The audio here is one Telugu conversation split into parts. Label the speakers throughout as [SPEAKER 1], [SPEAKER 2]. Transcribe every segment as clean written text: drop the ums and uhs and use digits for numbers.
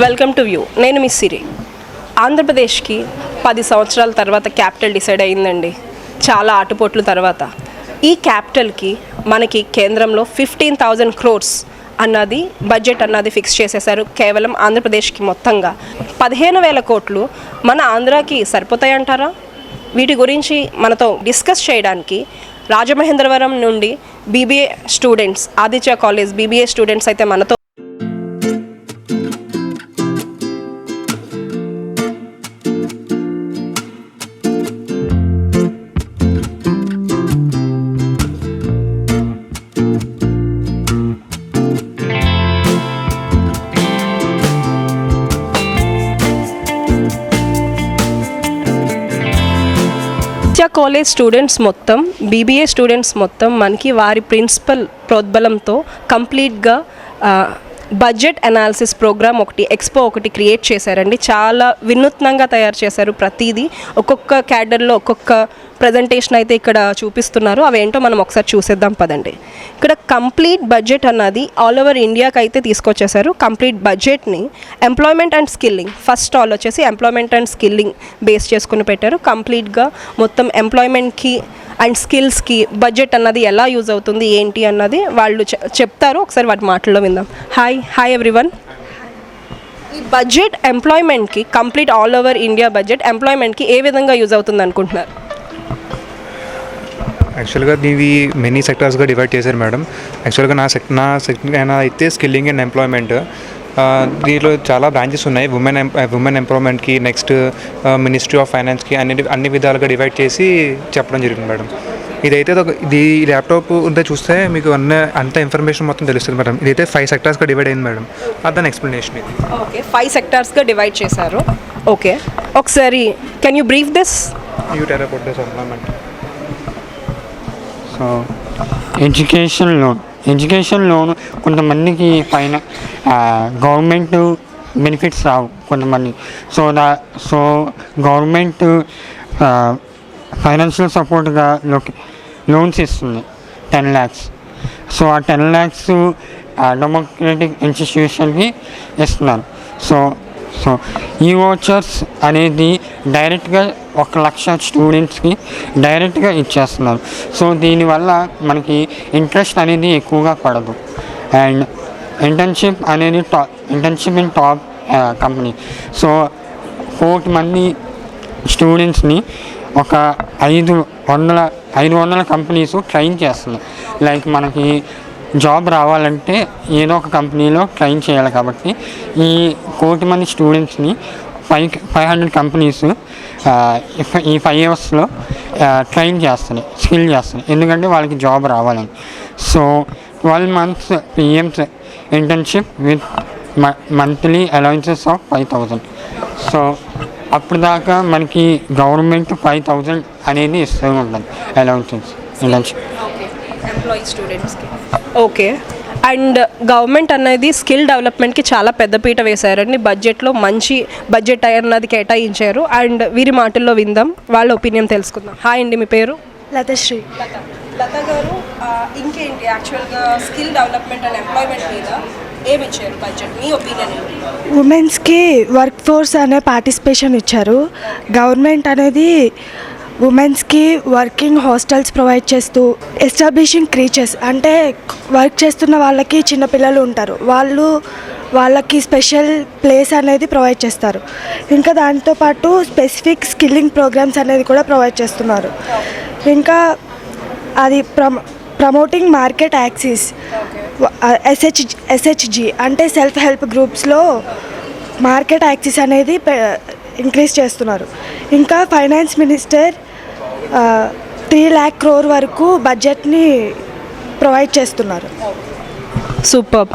[SPEAKER 1] Welcome to view. నేను మిస్ సిరి. ఆంధ్రప్రదేశ్కి 10 సంవత్సరాల తర్వాత క్యాపిటల్ డిసైడ్ అయిందండి. చాలా ఆటుపోట్ల తర్వాత ఈ క్యాపిటల్కి మనకి కేంద్రంలో 15,000 crores అన్నది బడ్జెట్ అన్నది ఫిక్స్ చేసేశారు. కేవలం ఆంధ్రప్రదేశ్కి మొత్తంగా 15,000 కోట్లు మన ఆంధ్రాకి సరిపోతాయంటారా? వీటి గురించి మనతో డిస్కస్ చేయడానికి రాజమహేంద్రవరం నుండి BBA students, Aditya college BBA students అయితే మనతో కాలేజ్ స్టూడెంట్స్ మొత్తం, బీబీఏ స్టూడెంట్స్ మొత్తం మనకి వారి ప్రిన్సిపల్ ప్రోద్బలంతో కంప్లీట్గా బడ్జెట్ అనాలిసిస్ ప్రోగ్రామ్ ఒకటి, ఎక్స్పో ఒకటి క్రియేట్ చేశారండి. చాలా వినూత్నంగా తయారు చేశారు. ప్రతిదీ ఒక్కొక్క క్యాడర్లో ఒక్కొక్క ప్రజెంటేషన్ అయితే ఇక్కడ చూపిస్తున్నారు. అవేంటో మనం ఒకసారి చూసేద్దాం పదండి. ఇక్కడ కంప్లీట్ బడ్జెట్ అన్నది ఆల్ ఓవర్ ఇండియాకి అయితే తీసుకొచ్చేసారు. కంప్లీట్ బడ్జెట్ని employment and skilling, first all వచ్చేసి ఎంప్లాయ్మెంట్ అండ్ స్కిల్లింగ్ బేస్ చేసుకుని పెట్టారు. కంప్లీట్గా మొత్తం ఎంప్లాయ్మెంట్కి అండ్ స్కిల్స్కి బడ్జెట్ అన్నది ఎలా యూజ్ అవుతుంది ఏంటి అన్నది వాళ్ళు చెప్తారు. ఒకసారి వాటి మాటల్లో విందాం. Hi everyone. ఈ బడ్జెట్ ఎంప్లాయ్మెంట్కి, complete all over India budget ఎంప్లాయ్మెంట్కి ఏ విధంగా యూజ్ అవుతుంది అనుకుంటున్నారు?
[SPEAKER 2] యాక్చువల్గా ఇవి మెనీ సెక్టార్స్గా డివైడ్ చేశారు మేడం. యాక్చువల్గా నా సెక్టర్ అయితే స్కిల్లింగ్ అండ్ ఎంప్లాయ్మెంట్. దీంట్లో చాలా బ్రాంచెస్ ఉన్నాయి. ఉమెన్ ఎంప్లాయ్మెంట్కి, నెక్స్ట్ మినిస్ట్రీ ఆఫ్ ఫైనాన్స్కి అన్ని విధాలుగా డివైడ్ చేసి చెప్పడం జరిగింది మేడం. ఇదైతే ఈ ల్యాప్టాప్ ఉంటే చూస్తే మీకు అంత ఇన్ఫర్మేషన్ మొత్తం తెలుస్తుంది మేడం. ఇదైతే 5 సెక్టార్స్గా డివైడ్ అయింది మేడం. దాని ఎక్స్ప్లెనేషన్ ఇది.
[SPEAKER 1] ఓకే, 5 సెక్టార్స్గా డివైడ్ చేశారు. ఓకే, ఒకసారి can you brief this?
[SPEAKER 2] You tell about this employment.
[SPEAKER 3] So education loan కొంతమందికి పైన గవర్నమెంట్ బెనిఫిట్స్ రావు కొంతమంది. సో గవర్నమెంట్ ఫైనాన్షియల్ సపోర్ట్గా లోన్స్ ఇస్తుంది 10 lakhs. సో ఆ 10 lakhs డెమోక్రటిక్ ఇన్స్టిట్యూషన్కి ఇస్తున్నారు. సో ఈ వోచర్స్ అనేది డైరెక్ట్గా 1,00,000 స్టూడెంట్స్కి డైరెక్ట్గా ఇచ్చేస్తున్నారు. సో దీనివల్ల మనకి ఇంట్రెస్ట్ అనేది ఎక్కువగా పడదు. And internship in top company. So 1,00,000 మంది స్టూడెంట్స్ని ఒక 500 కంపెనీస్ ట్రైన్ చేస్తున్నాయి. లైక్ మనకి జాబ్ రావాలంటే ఏదో ఒక కంపెనీలో ట్రైన్ చేయాలి. కాబట్టి ఈ 1,00,000 మంది స్టూడెంట్స్ని 500 కంపెనీస్ ఈ 5 yearsలో ట్రైన్ చేస్తాయి, స్కిల్ చేస్తాయి. ఎందుకంటే వాళ్ళకి జాబ్ రావాలని. So 12 months PM's internship with monthly allowances of 5,000. So అప్పుడు దాకా మనకి గవర్నమెంట్ 5,000 అనేది ఇస్తూ ఉంటుంది అలవెన్సెస్ ఇంటర్న్షిప్
[SPEAKER 1] ఎంప్లాయీ స్టూడెంట్స్కి. ఓకే, అండ్ గవర్నమెంట్ అనేది స్కిల్ డెవలప్మెంట్కి చాలా పెద్దపీట వేశారండి. బడ్జెట్లో మంచి బడ్జెట్ అన్నది కేటాయించారు. అండ్ వీరి మాటల్లో విందాం, వాళ్ళ ఒపీనియన్ తెలుసుకుందాం. హాయ్ అండి, మీ పేరు?
[SPEAKER 4] లతశ్రీ.
[SPEAKER 1] లత గారు, ఇంకేంటి యాక్చువల్గా స్కిల్ డెవలప్మెంట్ అండ్ ఎంప్లాయ్మెంట్ మీద ఏమి ఇచ్చారు బడ్జెట్? మీ ఒపీనియన్ ఏంటి?
[SPEAKER 4] ఉమెన్స్కి వర్క్ ఫోర్స్ అనే పార్టిసిపేషన్ ఇచ్చారు. గవర్నమెంట్ అనేది ఉమెన్స్కి వర్కింగ్ హాస్టల్స్ ప్రొవైడ్ చేస్తూ, ఎస్టాబ్లిషింగ్ క్రీచెస్ అంటే వర్క్ చేస్తున్న వాళ్ళకి చిన్నపిల్లలు ఉంటారు, వాళ్ళకి స్పెషల్ ప్లేస్ అనేది ప్రొవైడ్ చేస్తారు. ఇంకా దాంతోపాటు స్పెసిఫిక్ స్కిల్లింగ్ ప్రోగ్రామ్స్ అనేది కూడా ప్రొవైడ్ చేస్తున్నారు. ఇంకా అది ప్రమోటింగ్ మార్కెట్ యాక్సెస్, SHG అంటే సెల్ఫ్ హెల్ప్ గ్రూప్స్లో మార్కెట్ యాక్సెస్ అనేది ఇంక్రీజ్ చేస్తున్నారు. ఇంకా ఫైనాన్స్ మినిస్టర్ 3 lakh crore వరకు బడ్జెట్ని ప్రొవైడ్ చేస్తున్నారు.
[SPEAKER 1] సూపర్.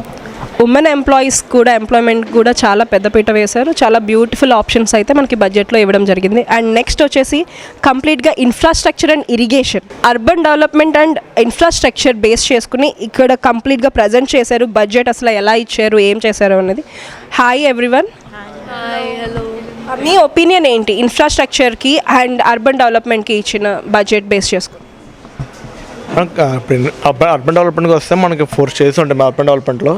[SPEAKER 1] ఉమెన్ ఎంప్లాయీస్ కూడా, ఎంప్లాయ్మెంట్ కూడా చాలా పెద్దపీట వేశారు. చాలా బ్యూటిఫుల్ ఆప్షన్స్ అయితే మనకి బడ్జెట్లో ఇవ్వడం జరిగింది. అండ్ నెక్స్ట్ వచ్చేసి కంప్లీట్గా infrastructure and irrigation, urban development and infrastructure base చేసుకుని ఇక్కడ కంప్లీట్గా ప్రజెంట్ చేశారు. బడ్జెట్ అసలు ఎలా ఇచ్చారు, ఏం చేశారు అనేది. Hi everyone.
[SPEAKER 5] Hi, hello.
[SPEAKER 1] మీ ఒపీనియన్ ఏంటి ఇన్ఫ్రాస్ట్రక్చర్కి అండ్ అర్బన్ డెవలప్మెంట్కి ఇచ్చిన బడ్జెట్ బేస్ చేసుకుని?
[SPEAKER 6] అర్బన్ డెవలప్మెంట్కి వస్తే మనకి 4 స్టేజెస్ ఉంటాయి. అర్బన్ డెవలప్మెంట్లో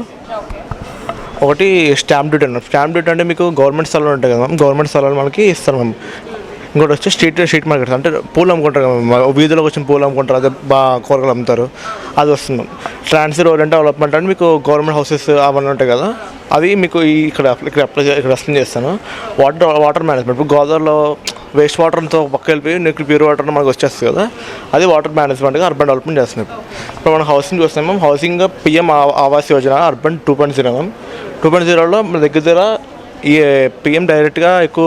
[SPEAKER 5] ఒకటి స్టాంప్ డ్యూటీ అన్న. స్టాంప్ డ్యూటీ అంటే మీకు గవర్నమెంట్ స్థలాలు ఉంటాయి కదా మ్యామ్, గవర్నమెంట్ స్థలాలు మనకి ఇస్తారు మ్యామ్. ఇంకోటి వచ్చి స్ట్రీట్ మార్కెట్స్ అంటే పూలు అమ్ముకుంటారు కదా, వీధిలోకి వచ్చిన పూలు అమ్ముకుంటారు, అదే బాగా కూరగాయలు అమ్ముతారు, అది వస్తుంది. ట్రాన్స్ఫర్ ఓరియంటెడ్ డెవలప్మెంట్ అంటే మీకు గవర్నమెంట్ హౌసెస్ అవన్నీ ఉంటాయి కదా, అది మీకు ఇక్కడ ఎక్స్ప్లెయిన్ చేస్తాను. వాటర్ మేనేజ్మెంట్, ఇప్పుడు గోదావరిలో వేస్ట్ వాటర్తో పక్క వెళ్ళిపోయి నీకు ప్యూర్ వాటర్ మనకు వచ్చేస్తుంది కదా, అది వాటర్ మేనేజ్మెంట్గా అర్బన్ డెవలప్మెంట్ చేస్తున్నాం. ఇప్పుడు మనం హౌసింగ్ చూస్తున్నాం ma'am. Housing PM Awas Yojana urban 2.0 ma'am. 2.0లో మన దగ్గర ఈ పిఎం డైరెక్ట్గా ఎక్కువ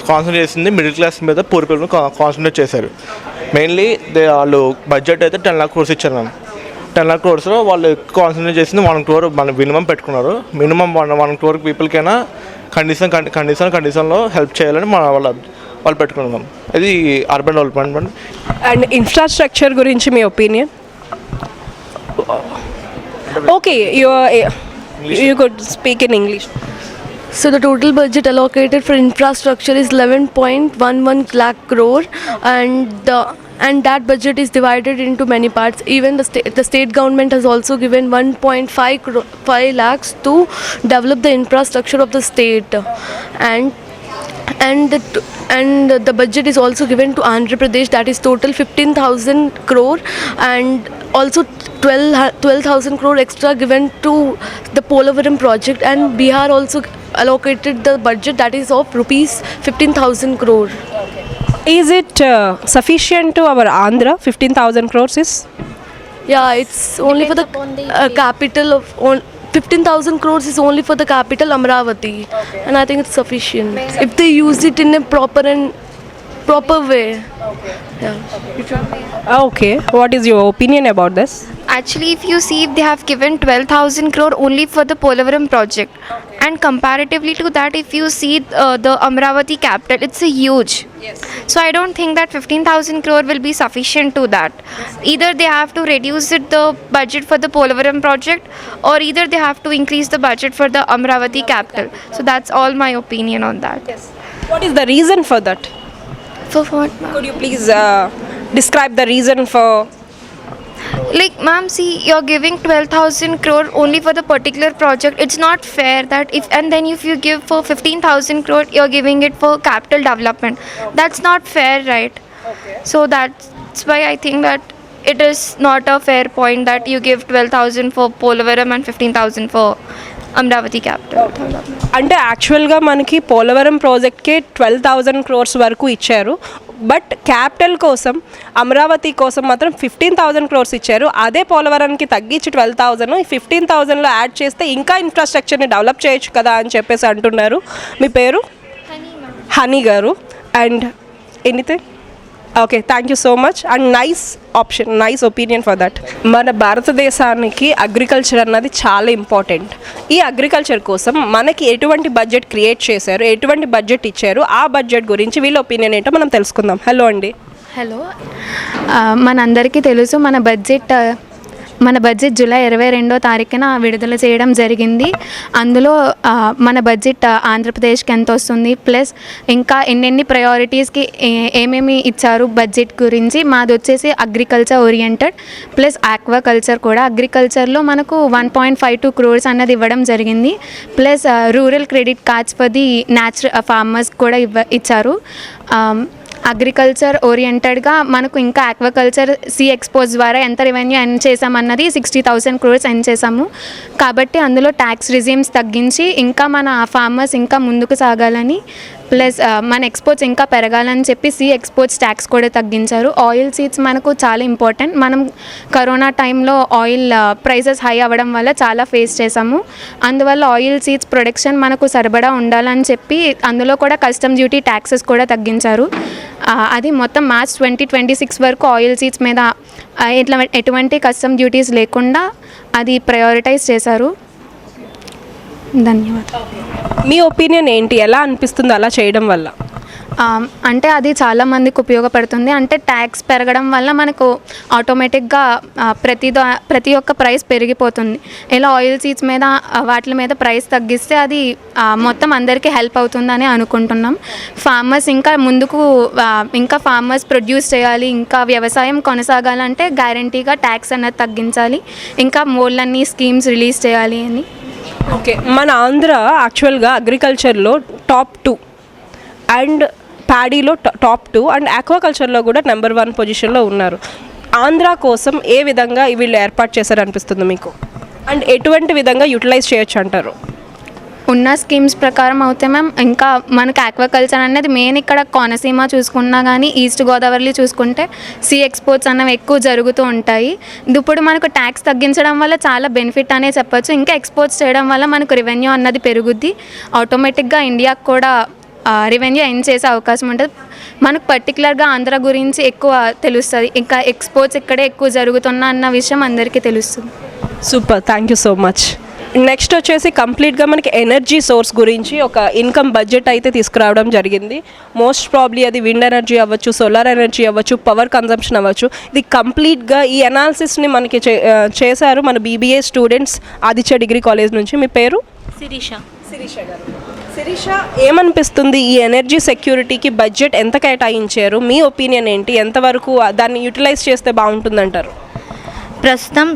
[SPEAKER 5] కాన్సన్ట్రేట్ చేసింది మిడిల్ క్లాస్ మీద, పూర్ పీపుల్ కాన్సన్ట్రేట్ చేశారు. మెయిన్లీ వాళ్ళు బడ్జెట్ అయితే 10 lakh crores ఇచ్చారు మ్యామ్. 10 lakh crores వాళ్ళు ఎక్కువ కాన్సన్ట్రేట్ చేసింది 1 crore మన మినిమం పెట్టుకున్నారు. మినిమం 1 crore పీపుల్కైనా కండిషన్లో హెల్ప్ చేయాలని వాళ్ళు పెట్టుకున్నారు మ్యామ్. ఇది అర్బన్ డెవలప్మెంట్.
[SPEAKER 1] అండ్ ఇన్ఫ్రాస్ట్రక్చర్ గురించి మీ opinion? Okay, you could speak in English.
[SPEAKER 6] So the total budget allocated for infrastructure is 11.11 lakh crore, and that budget is divided into many parts. Even the state government has also given 1.5 lakhs to develop the infrastructure of the state, and the budget is also given to Andhra Pradesh, that is total 15,000 crore, and also 12,000 crore extra given to the Polavaram project, and Bihar also allocated the budget that is of rupees 15,000 crore.
[SPEAKER 1] Is it sufficient to our Andhra? 15,000 crores is?
[SPEAKER 6] Yeah, it's only for the capital of 15,000 crores is only for the capital Amravati, and I think it's sufficient if they use it in a proper way.
[SPEAKER 1] Okay, what is your opinion about this?
[SPEAKER 7] Actually, if you see, they have given 12,000 crore only for the Polavaram project, and comparatively to that, if you see the Amravati capital, it's a huge. Yes. So I don't think that 15,000 crore will be sufficient to that. Either they have to reduce the budget for the Polavaram project, or either they have to increase the budget for the Amravati capital. So that's all my opinion on that. Yes.
[SPEAKER 1] What is the reason for that?
[SPEAKER 7] For what?
[SPEAKER 1] Could you please describe the reason for?
[SPEAKER 7] Like, ma'am, see, you're giving 12,000 crore only for the particular project. It's not fair that if you give for 15,000 crore, you're giving it for capital development. That's not fair, right? Okay. So that's why I think that it is not a fair point that you give 12,000 for Polavaram and 15,000 for Amaravati capital.
[SPEAKER 1] అంటే యాక్చువల్గా మనకి పోలవరం ప్రాజెక్ట్కి 12,000 crores వరకు ఇచ్చారు, బట్ క్యాపిటల్ కోసం అమరావతి కోసం మాత్రం 15,000 crores ఇచ్చారు. అదే పోలవరానికి తగ్గించి 12,000 ఈ 15,000లో యాడ్ చేస్తే ఇంకా ఇన్ఫ్రాస్ట్రక్చర్ని డెవలప్ చేయొచ్చు కదా అని చెప్పేసి అంటున్నారు. మీ పేరు? హనీ గారు. And anything? Okay, thank you so much and nice opinion for that. మన భారతదేశానికి అగ్రికల్చర్ అన్నది చాలా ఇంపార్టెంట్. ఈ అగ్రికల్చర్ కోసం మనకి ఎటువంటి బడ్జెట్ క్రియేట్ చేశారు, ఎటువంటి బడ్జెట్ ఇచ్చారు, ఆ బడ్జెట్ గురించి వీళ్ళ ఒపీనియన్ ఏంటో మనం తెలుసుకుందాం. హలో అండి.
[SPEAKER 8] హలో, మనందరికీ తెలుసు మన బడ్జెట్ జూలై 22వ తారీఖున విడుదల చేయడం జరిగింది. అందులో మన బడ్జెట్ ఆంధ్రప్రదేశ్కి ఎంత వస్తుంది, ప్లస్ ఇంకా ఎన్నెన్ని ప్రయారిటీస్కి ఏమేమి ఇచ్చారు బడ్జెట్ గురించి. మాది వచ్చేసి అగ్రికల్చర్ ఓరియంటెడ్ ప్లస్ ఆక్వాకల్చర్ కూడా. అగ్రికల్చర్లో మనకు 1.52 crores అన్నది ఇవ్వడం జరిగింది. Plus rural credit cards for the farmers కూడా ఇచ్చారు. అగ్రికల్చర్ ఓరియంటెడ్గా మనకు ఇంకా ఆక్వాకల్చర్ ఎక్స్పోర్ట్స్ ద్వారా ఎంత రెవెన్యూ ఎర్న్ చేసామన్నది 60,000 crores ఎర్న్ చేసాము. కాబట్టి అందులో ట్యాక్స్ రిజీమ్స్ తగ్గించి ఇంకా మన ఫార్మర్స్ ఇంకా ముందుకు సాగాలని, ప్లస్ మన ఎక్స్పోర్ట్స్ ఇంకా పెరగాలని చెప్పి ఎక్స్పోర్ట్స్ ట్యాక్స్ కూడా తగ్గించారు. ఆయిల్ సీడ్స్ మనకు చాలా ఇంపార్టెంట్. మనం కరోనా టైంలో ఆయిల్ ప్రైసెస్ హై అవ్వడం వల్ల చాలా ఫేస్ చేసాము. అందువల్ల ఆయిల్ సీడ్స్ ప్రొడక్షన్ మనకు సరిపడా ఉండాలని చెప్పి అందులో కూడా కస్టమ్ డ్యూటీ ట్యాక్సెస్ కూడా తగ్గించారు. అది మొత్తం మార్చ్ 2026 వరకు ఆయిల్ సీడ్స్ మీద ఎటువంటి కస్టమ్ డ్యూటీస్ లేకుండా అది ప్రయారిటైజ్ చేశారు. ధన్యవాదాలు.
[SPEAKER 1] మీ ఒపీనియన్ ఏంటి, ఎలా అనిపిస్తుంది అలా చేయడం వల్ల?
[SPEAKER 8] అంటే అది చాలామందికి ఉపయోగపడుతుంది. అంటే ట్యాక్స్ పెరగడం వల్ల మనకు ఆటోమేటిక్గా ప్రతి ఒక్క ప్రైస్ పెరిగిపోతుంది. ఇలా ఆయిల్ సీడ్స్ మీద వాటి మీద ప్రైస్ తగ్గిస్తే అది మొత్తం అందరికీ హెల్ప్ అవుతుందని అనుకుంటున్నాం. ఫార్మర్స్ ఇంకా ముందుకు ఇంకా ఫార్మర్స్ ప్రొడ్యూస్ చేయాలి, ఇంకా వ్యవసాయం కొనసాగాలంటే గ్యారంటీగా ట్యాక్స్ అన్నది తగ్గించాలి, ఇంకా మోర్లన్నీ స్కీమ్స్ రిలీజ్ చేయాలి అని.
[SPEAKER 1] ఓకే, మన ఆంధ్ర యాక్చువల్గా అగ్రికల్చర్లో టాప్ 2 అండ్ ప్యాడీలో టాప్ 2 అండ్ ఆక్వాకల్చర్లో కూడా నెంబర్ 1 పొజిషన్లో ఉన్నారు. ఆంధ్ర కోసం ఏ విధంగా వీళ్ళు ఏర్పాటు చేశారనిపిస్తుంది మీకు, అండ్ ఎటువంటి విధంగా యూటిలైజ్ చేయొచ్చు అంటారు?
[SPEAKER 8] ఉన్న స్కీమ్స్ ప్రకారం అయితే మ్యామ్ ఇంకా మనకు ఆక్వాకల్చర్ అనేది మెయిన్ ఇక్కడ కోనసీమ చూసుకున్నా కానీ ఈస్ట్ గోదావరిలో చూసుకుంటే సీ ఎక్స్పోర్ట్స్ అన్నవి ఎక్కువ జరుగుతూ ఉంటాయి. ఇప్పుడు మనకు ట్యాక్స్ తగ్గించడం వల్ల చాలా బెనిఫిట్ అనే చెప్పొచ్చు. ఇంకా ఎక్స్పోర్ట్స్ చేయడం వల్ల మనకు రెవెన్యూ అన్నది పెరుగుద్ది. ఆటోమేటిక్గా ఇండియాకు కూడా రెవెన్యూ ఎర్న్ చేసే అవకాశం ఉంటుంది. మనకు పర్టికులర్గా ఆంధ్ర గురించి ఎక్కువ తెలుస్తుంది. ఇంకా ఎక్స్పోర్ట్స్ ఇక్కడే ఎక్కువ జరుగుతున్నా అన్న విషయం అందరికీ తెలుస్తుంది.
[SPEAKER 1] Super, thank you so much. Next వచ్చేసి కంప్లీట్గా మనకి ఎనర్జీ సోర్స్ గురించి ఒక ఇన్కమ్ బడ్జెట్ అయితే తీసుకురావడం జరిగింది. మోస్ట్ ప్రాబ్లీ అది విండ్ ఎనర్జీ అవ్వచ్చు, సోలార్ ఎనర్జీ అవ్వచ్చు, పవర్ కన్జంప్షన్ అవ్వచ్చు. ఇది కంప్లీట్గా ఈ అనాలిసిస్ని మనకి చేశారు మన BBA students Aditya degree college నుంచి. మీ పేరు?
[SPEAKER 9] శిరీష
[SPEAKER 1] గారు. శిరీష, ఏమనిపిస్తుంది ఈ ఎనర్జీ సెక్యూరిటీకి బడ్జెట్ ఎంత కేటాయించారు? మీ ఒపీనియన్ ఏంటి? ఎంతవరకు దాన్ని యూటిలైజ్ చేస్తే బాగుంటుందంటారు?
[SPEAKER 9] ప్రస్తుతం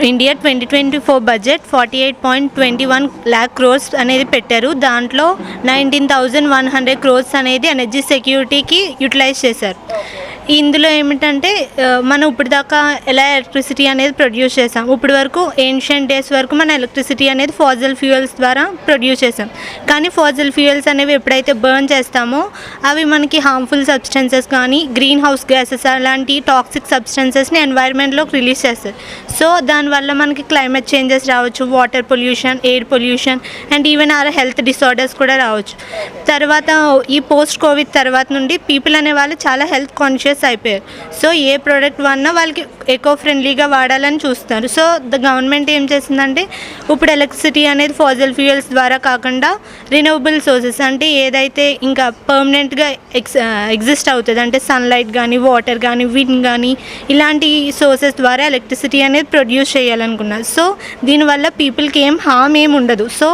[SPEAKER 9] ఇండియా 2024 బడ్జెట్ 48.21 lakh crores అనేది పెట్టారు. దాంట్లో 19,100 crores అనేది ఎనర్జీ సెక్యూరిటీకి యూటిలైజ్ చేశారు. ఇందులో ఏమిటంటే మనం ఇప్పుడు దాకా ఎలా ఎలక్ట్రిసిటీ అనేది ప్రొడ్యూస్ చేసాం, ఇప్పుడు వరకు ఏన్షియంట్ డేస్ వరకు మన ఎలక్ట్రిసిటీ అనేది ఫాజిల్ ఫ్యూయల్స్ ద్వారా ప్రొడ్యూస్ చేసాం. కానీ ఫాజిల్ ఫ్యూయల్స్ అనేవి ఎప్పుడైతే బర్న్ చేస్తామో అవి మనకి హార్మ్ఫుల్ సబ్స్టెన్సెస్ కానీ గ్రీన్ హౌస్ గ్యాసెస్ అలాంటి టాక్సిక్ సబ్స్టెన్సెస్ని ఎన్వైర్న్మెంట్లోకి రిలీజ్ చేస్తారు. సో దానివల్ల మనకి క్లైమేట్ చేంజెస్ రావచ్చు, water pollution, air pollution and even or health disorders కూడా రావచ్చు. తర్వాత ఈ పోస్ట్ కోవిడ్ తర్వాత నుండి పీపుల్ అనే వాళ్ళు చాలా హెల్త్ కాన్షియస్ అయిపోయారు. సో ఏ ప్రోడక్ట్ వాడినా వాళ్ళకి ఎకో ఫ్రెండ్లీగా వాడాలని చూస్తారు. సో ద గవర్నమెంట్ ఏం చేసిందంటే ఇప్పుడు ఎలక్ట్రిసిటీ అనేది ఫాజిల్ ఫ్యూయల్స్ ద్వారా కాకుండా రినూవబుల్ సోర్సెస్ అంటే ఏదైతే ఇంకా పర్మనెంట్గా ఎగ్జిస్ట్ అవుతుంది అంటే సన్లైట్ కానీ వాటర్ కానీ విండ్ కానీ ఇలాంటి సోర్సెస్ ద్వారా ఎలక్ట్రిసిటీ అనేది ప్రొడ్యూస్ చేయాలనుకున్నారు. సో దీనివల్ల పీపుల్కి ఏం హామ్ ఏమి ఉండదు. సో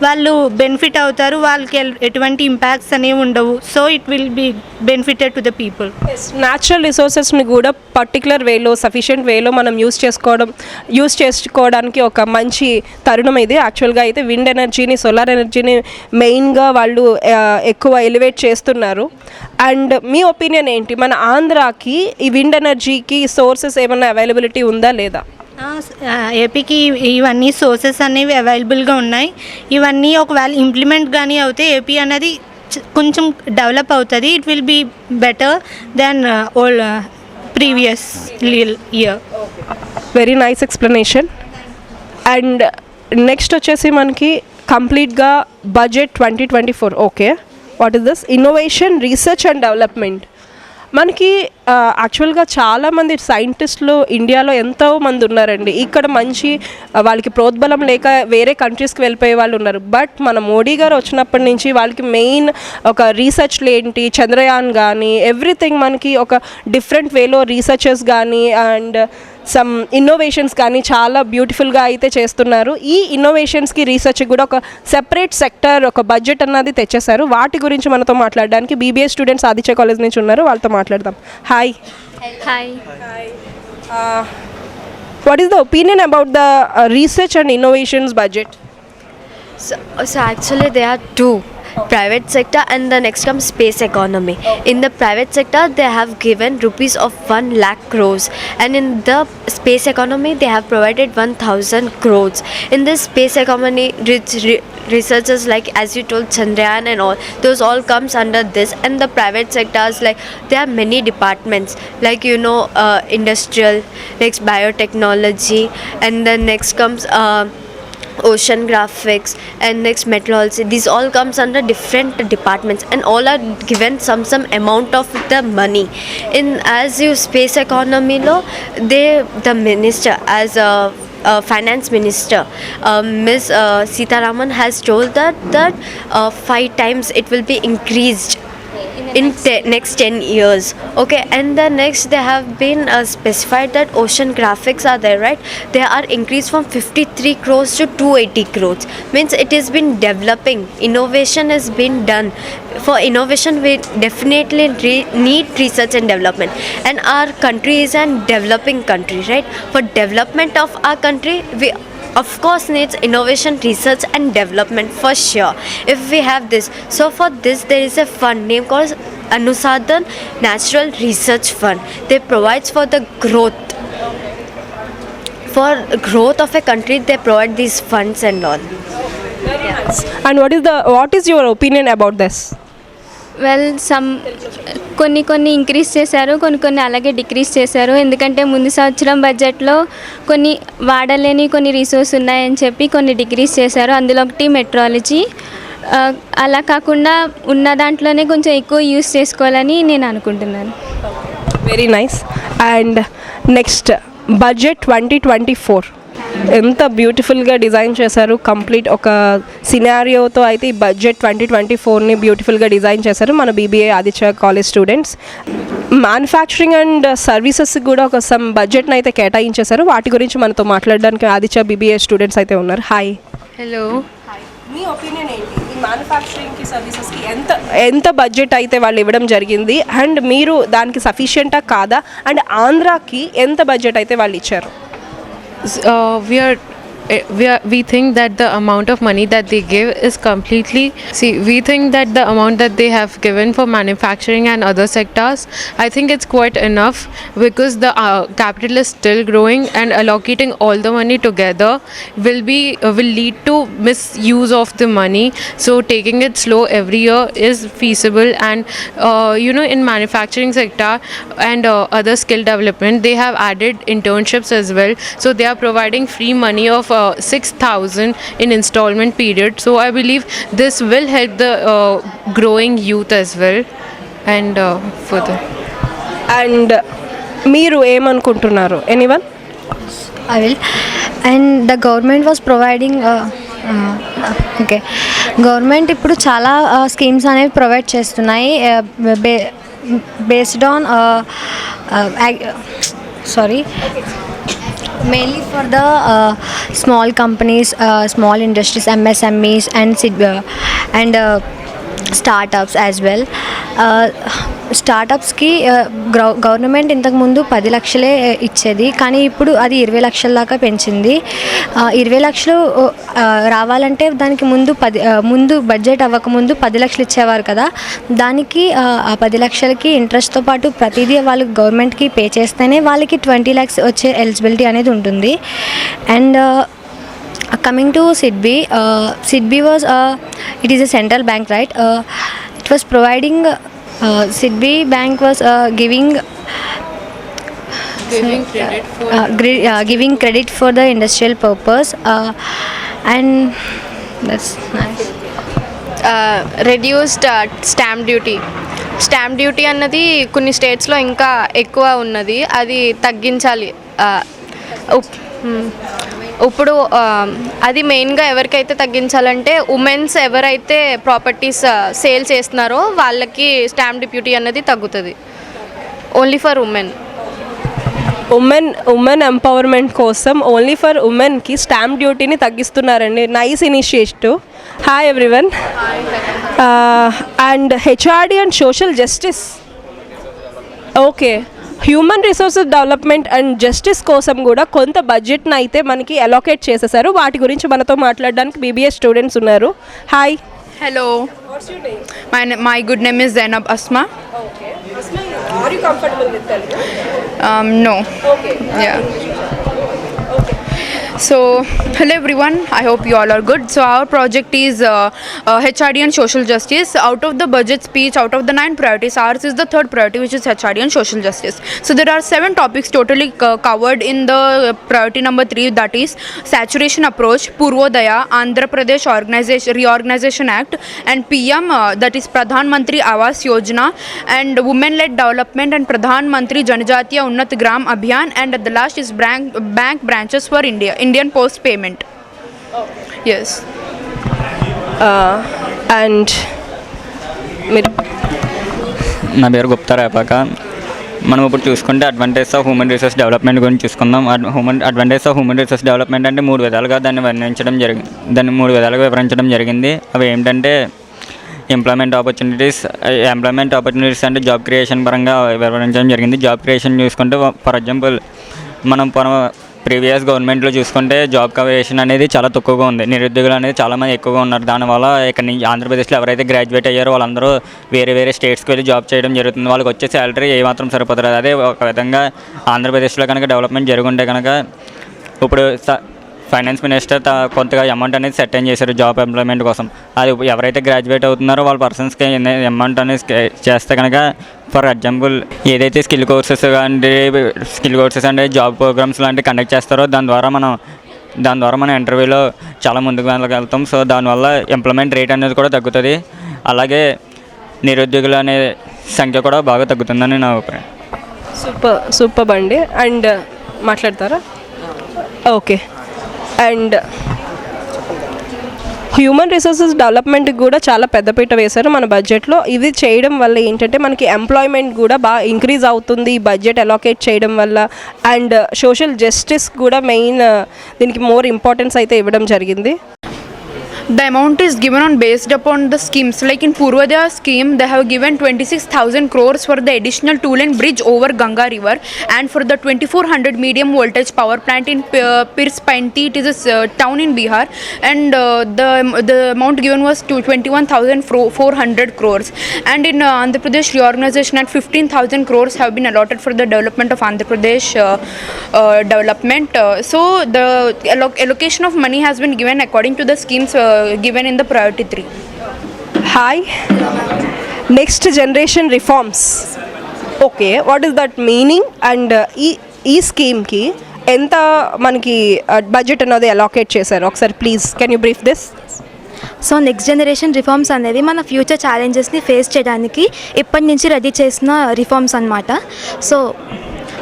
[SPEAKER 9] వాళ్ళు బెనిఫిట్ అవుతారు, వాళ్ళకి ఎటువంటి ఇంపాక్ట్స్ అనేవి ఉండవు. So it will be benefited to the people.
[SPEAKER 1] Natural రిసోర్సెస్ని కూడా పర్టికులర్ వేలో సఫిషియెంట్ వేలో మనం యూస్ చేసుకోవడానికి ఒక మంచి తరుణం ఇది. యాక్చువల్గా అయితే విండ్ ఎనర్జీని, సోలార్ ఎనర్జీని మెయిన్గా వాళ్ళు ఎక్కువ ఎలివేట్ చేస్తున్నారు. అండ్ మీ ఒపీనియన్ ఏంటి, మన ఆంధ్రాకి ఈ విండ్ ఎనర్జీకి సోర్సెస్ ఏమైనా అవైలబిలిటీ ఉందా లేదా?
[SPEAKER 9] ఏపీకి ఇవన్నీ సోర్సెస్ అనేవి అవైలబుల్గా ఉన్నాయి. ఇవన్నీ ఒకవేళ ఇంప్లిమెంట్ కానీ అవుతే ఏపీ అనేది కొంచెం డెవలప్ అవుతుంది. It will be better than old previous year.
[SPEAKER 1] Very nice explanation. And next వచ్చేసి మనకి కంప్లీట్గా budget 2024. Okay, what is this? Innovation, research and development. మనకి యాక్చువల్గా చాలామంది సైంటిస్టులు ఇండియాలో ఎంతో మంది ఉన్నారండి. ఇక్కడ మంచి వాళ్ళకి ప్రోద్బలం లేక వేరే కంట్రీస్కి వెళ్ళిపోయే వాళ్ళు ఉన్నారు. బట్ మన మోడీ గారు వచ్చినప్పటి నుంచి వాళ్ళకి మెయిన్ ఒక రీసెర్చ్లు ఏంటి, చంద్రయాన్ కానీ ఎవ్రీథింగ్ మనకి ఒక డిఫరెంట్ వేలో రీసెర్చెస్ కానీ అండ్ సమ్ ఇన్నోవేషన్స్ కానీ చాలా బ్యూటిఫుల్గా అయితే చేస్తున్నారు. ఈ ఇన్నోవేషన్స్కి రీసెర్చ్కి కూడా ఒక సెపరేట్ సెక్టర్, ఒక బడ్జెట్ అన్నది తెచ్చేశారు. వాటి గురించి మనతో మాట్లాడడానికి బీబీఏ స్టూడెంట్స్ ఆదిత్య కాలేజ్ నుంచి ఉన్నారు, వాళ్ళతో మాట్లాడదాం. Hi.
[SPEAKER 8] Hi.
[SPEAKER 1] What is the opinion about the research and innovations budget?
[SPEAKER 10] So actually there are two, private sector and the next comes space economy. In the private sector they have given rupees of 1 lakh crores and in the space economy they have provided 1000 crores. In this space economy researchers like as you told Chandrayaan and all those all comes under this, and the private sectors like there are many departments like industrial, next biotechnology, and then next comes oceanographics and next meteorology. These all comes under different departments and all are given some amount of the money. In as you space economy law, the minister as a finance minister Ms. Sitaraman has told that 5 times it will be increased in next 10 years. Okay, and the next they have been specified that oceanographics are there, right? They are increased from 53 crores to 280 crores. Means it has been developing. Innovation has been done. For innovation we definitely need research and development, and our country is a developing country, right? For development of our country of course needs innovation, research and development for sure. If we have this, so for this there is a fund name called Anusadhan Natural Research Fund. They provides for the growth of a country. They provide these funds and all.
[SPEAKER 1] And what is your opinion about this?
[SPEAKER 8] Well కొన్ని ఇంక్రీజ్ చేశారు, కొన్ని అలాగే డిక్రీజ్ చేశారు. ఎందుకంటే ముందు సంవత్సరం బడ్జెట్లో కొన్ని వాడలేని కొన్ని రిసోర్స్ ఉన్నాయని చెప్పి కొన్ని డిక్రీజ్ చేశారు. అందులో ఒకటి మెట్రాలజీ. అలా కాకుండా ఉన్న దాంట్లోనే కొంచెం ఎక్కువ యూస్ చేసుకోవాలని నేను అనుకుంటున్నాను.
[SPEAKER 1] Very nice. And next budget 2024 ఎంత బ్యూటిఫుల్గా డిజైన్ చేశారు. కంప్లీట్ ఒక సినారియోతో అయితే ఈ బడ్జెట్ 2024ని బ్యూటిఫుల్గా డిజైన్ చేశారు మన BBA Aditya college students. Manufacturing and సర్వీసెస్కి కూడా ఒక సమ్ బడ్జెట్ని అయితే కేటాయించేశారు. వాటి గురించి మనతో మాట్లాడడానికి ఆదిత్య బీబీఏ స్టూడెంట్స్ అయితే ఉన్నారు. హాయ్.
[SPEAKER 6] హలో.
[SPEAKER 1] మీ ఒపీనియన్ ఏంటి? ఈ మ్యానుఫ్యాక్చరింగ్కి సర్వీసెస్కి ఎంత బడ్జెట్ అయితే వాళ్ళు ఇవ్వడం జరిగింది అండ్ మీరు దానికి సఫిషియెంటా కాదా? అండ్ ఆంధ్రాకి ఎంత బడ్జెట్ అయితే వాళ్ళు ఇచ్చారు?
[SPEAKER 11] We think that the amount of money that they give is we think that the amount that they have given for manufacturing and other sectors, I think it's quite enough, because the capital is still growing, and allocating all the money together will lead to misuse of the money. So taking it slow every year is feasible. And in manufacturing sector and other skill development, they have added internships as well. So they are providing free money of 6,000 in installment period. So I believe this will help the growing youth as well. And further.
[SPEAKER 1] And మీరు ఏమనుకుంటున్నారు? Anyone?
[SPEAKER 12] I will. And the government was providing government ఇప్పుడు చాలా స్కీమ్స్ అనేవి ప్రొవైడ్ చేస్తున్నాయి based on mainly for the small companies, small industries, MSMEs and startups as well. స్టార్టప్స్కి గవర్నమెంట్ ఇంతకుముందు 10 లక్షలే ఇచ్చేది, కానీ ఇప్పుడు అది 20 లక్షల దాకా పెంచింది. 20 లక్షలు రావాలంటే దానికి ముందు బడ్జెట్ అవ్వకముందు 10 లక్షలు ఇచ్చేవారు కదా. దానికి ఆ 10 లక్షలకి ఇంట్రెస్ట్తో పాటు ప్రతిదీ వాళ్ళు గవర్నమెంట్కి పే చేస్తేనే వాళ్ళకి 20 lakhs వచ్చే ఎలిజిబిలిటీ అనేది ఉంటుంది. And coming to SIDBI was it is a central bank, right? It was providing SIDBI bank was giving credit for the industrial purpose, and that's nice.
[SPEAKER 6] Reduced stamp duty అన్నది కొన్ని స్టేట్స్లో ఇంకా ఎక్కువ ఉన్నది, అది తగ్గించాలి. ఇప్పుడు అది మెయిన్గా ఎవరికైతే తగ్గించాలంటే ఉమెన్స్ ఎవరైతే ప్రాపర్టీస్ సేల్ చేస్తున్నారో వాళ్ళకి స్టాంప్ డ్యూటీ అన్నది తగ్గుతుంది. ఓన్లీ ఫర్
[SPEAKER 1] ఉమెన్ ఎంపవర్మెంట్ కోసం ఓన్లీ ఫర్ ఉమెన్కి స్టాంప్ డ్యూటీని తగ్గిస్తున్నారండి. Nice initiative. Hi everyone. And HRD and social justice, okay, human resources development and justice కోసం కూడా కొంత బడ్జెట్ని అయితే మనకి అలోకేట్ చేసేసారు. వాటి గురించి మనతో మాట్లాడడానికి బీబీఏ స్టూడెంట్స్ ఉన్నారు. Hi.
[SPEAKER 13] Hello.
[SPEAKER 1] What's your name?
[SPEAKER 13] My good name is Zainab Asma.
[SPEAKER 1] Okay. Asma, are you comfortable with Telugu?
[SPEAKER 13] No.
[SPEAKER 1] Okay.
[SPEAKER 13] Yeah. So, hello everyone. I hope you all are good. So, our project is HRD and social justice. Out of the budget speech, out of the 9 priorities, ours is the 3rd priority, which is HRD and social justice. So, there are 7 topics totally covered in the priority number 3, that is saturation approach, Purvodaya, Andhra Pradesh Reorganization Act, and PM, that is Pradhan Mantri Awas Yojana, and women-led development, and Pradhan Mantri Janajatiya Unnat Gram Abhiyan, and at the last is bank branches for Indian Post Payment. Yes.
[SPEAKER 1] And
[SPEAKER 14] నా పేరు గుప్తా రేపాక. మనం ఇప్పుడు చూసుకుంటే advantage of human resource development గురించి చూసుకుందాం. Advantage of human resource development అంటే 3 విధాలుగా దాన్ని వివరించడం జరిగింది. అవి ఏంటంటే ఎంప్లాయ్మెంట్ ఆపర్చునిటీస్ అంటే జాబ్ క్రియేషన్ పరంగా వివరించడం జరిగింది. జాబ్ క్రియేషన్ చూసుకుంటే ఫర్ ఎగ్జాంపుల్ మనం ప్రీవియస్ గవర్నమెంట్లో చూసుకుంటే జాబ్ కవరేషన్ అనేది చాలా తక్కువగా ఉంది. నిరుద్యోగులు అనేది చాలామంది ఎక్కువగా ఉన్నారు. దానివల్ల ఇక్కడ నుంచి ఆంధ్రప్రదేశ్లో ఎవరైతే గ్రాడ్యుయేట్ అయ్యారో వాళ్ళందరూ వేరే వేరే స్టేట్స్కి వెళ్ళి జాబ్ చేయడం జరుగుతుంది. వాళ్ళకి వచ్చే శాలరీ ఏమాత్రం సరిపోతుంది. అదే ఒక విధంగా ఆంధ్రప్రదేశ్లో కనుక డెవలప్మెంట్ జరుగుంటే కనుక ఇప్పుడు ఫైనాన్స్ మినిస్టర్ కొంతగా అమౌంట్ అనేది సెటైన్ చేశారు జాబ్ ఎంప్లాయ్మెంట్ కోసం. అది ఎవరైతే గ్రాడ్యుయేట్ అవుతున్నారో వాళ్ళ పర్సన్స్కి అమౌంట్ అనేది చేస్తే కనుక ఫర్ ఎగ్జాంపుల్ ఏదైతే స్కిల్ కోర్సెస్ అంటే జాబ్ ప్రోగ్రామ్స్ లాంటివి కండక్ట్ చేస్తారో దాని ద్వారా మనం ఇంటర్వ్యూలో చాలా ముందుకు వెళ్ళగలుగుతాం. సో దానివల్ల ఎంప్లాయ్మెంట్ రేట్ అనేది కూడా తగ్గుతుంది. అలాగే నిరుద్యోగులు అనే సంఖ్య కూడా బాగా తగ్గుతుందని నా అభిప్రాయం.
[SPEAKER 1] సూపర్ అండి. అండ్ మాట్లాడతారా? ఓకే. అండ్ హ్యూమన్ రిసోర్సెస్ డెవలప్మెంట్కి కూడా చాలా పెద్దపీట వేశారు మన బడ్జెట్లో. ఇది చేయడం వల్ల ఏంటంటే మనకి ఎంప్లాయ్మెంట్ కూడా బాగా ఇంక్రీజ్ అవుతుంది ఈ బడ్జెట్ అలోకేట్ చేయడం వల్ల. అండ్ సోషల్ జస్టిస్ కూడా మెయిన్ దీనికి మోర్ ఇంపార్టెన్స్ అయితే ఇవ్వడం జరిగింది.
[SPEAKER 13] The amount is given on based upon the schemes. Like in Purvodaya scheme, they have given 26,000 crores for the additional two-lane bridge over Ganga River, and for the 2400 medium voltage power plant in Pirspanti, it is a town in Bihar, and the amount given was 21,400 crores. And in Andhra Pradesh reorganization, at 15,000 crores have been allotted for the development of Andhra Pradesh development. So the allocation of money has been given according to the schemes given in the priority 3.
[SPEAKER 1] Hi. Next generation reforms. Okay, what is that meaning? And ఈ స్కీమ్కి ఎంత మనకి బడ్జెట్ అన్నది అలోకేట్ చేశారు? ఒకసారి please can you brief this?
[SPEAKER 12] So next generation reforms అనేవి మన ఫ్యూచర్ ఛాలెంజెస్ని ఫేస్ చేయడానికి ఇప్పటి నుంచి రెడీ చేసిన రిఫార్మ్స్ అన్నమాట. సో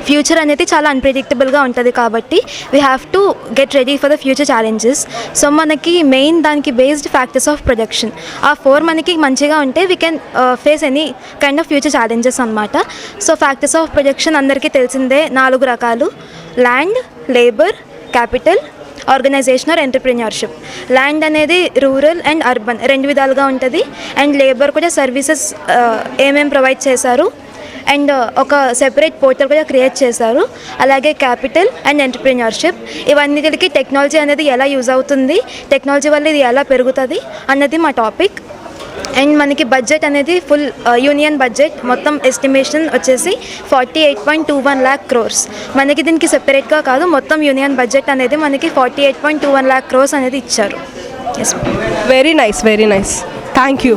[SPEAKER 12] ఫ్యూచర్ అనేది చాలా అన్ప్రెడిక్టబుల్గా ఉంటుంది కాబట్టి we have to get ready for the future challenges. So main మెయిన్ దానికి బేస్డ్ ఫ్యాక్టర్స్ ఆఫ్ ప్రొజెక్షన్ ఆ 4 మనకి మంచిగా ఉంటే we can face any kind of future challenges అనమాట. సో ఫ్యాక్టర్స్ ఆఫ్ ప్రొజెక్షన్ అందరికీ తెలిసిందే 4 రకాలు: land, labour, capital, organisation or entrepreneurship. Land అనేది రూరల్ అండ్ అర్బన్ 2 విధాలుగా ఉంటుంది. అండ్ లేబర్ కూడా సర్వీసెస్ ఏమేమి ప్రొవైడ్ చేశారు అండ్ ఒక సెపరేట్ పోర్టల్ కూడా క్రియేట్ చేశారు. అలాగే క్యాపిటల్ అండ్ ఎంటర్ప్రెన్యూర్షిప్, ఇవన్నిటికి టెక్నాలజీ అనేది ఎలా యూజ్ అవుతుంది, టెక్నాలజీ వల్ల ఇది ఎలా పెరుగుతుంది అన్నది మా టాపిక్. అండ్ మనకి బడ్జెట్ అనేది ఫుల్ యూనియన్ బడ్జెట్ మొత్తం ఎస్టిమేషన్ వచ్చేసి 48.21 lakh crores. మనకి దీనికి సెపరేట్గా కాదు, మొత్తం యూనియన్ బడ్జెట్ అనేది మనకి 48.21 lakh crores అనేది ఇచ్చారు.
[SPEAKER 1] Very nice. Thank you.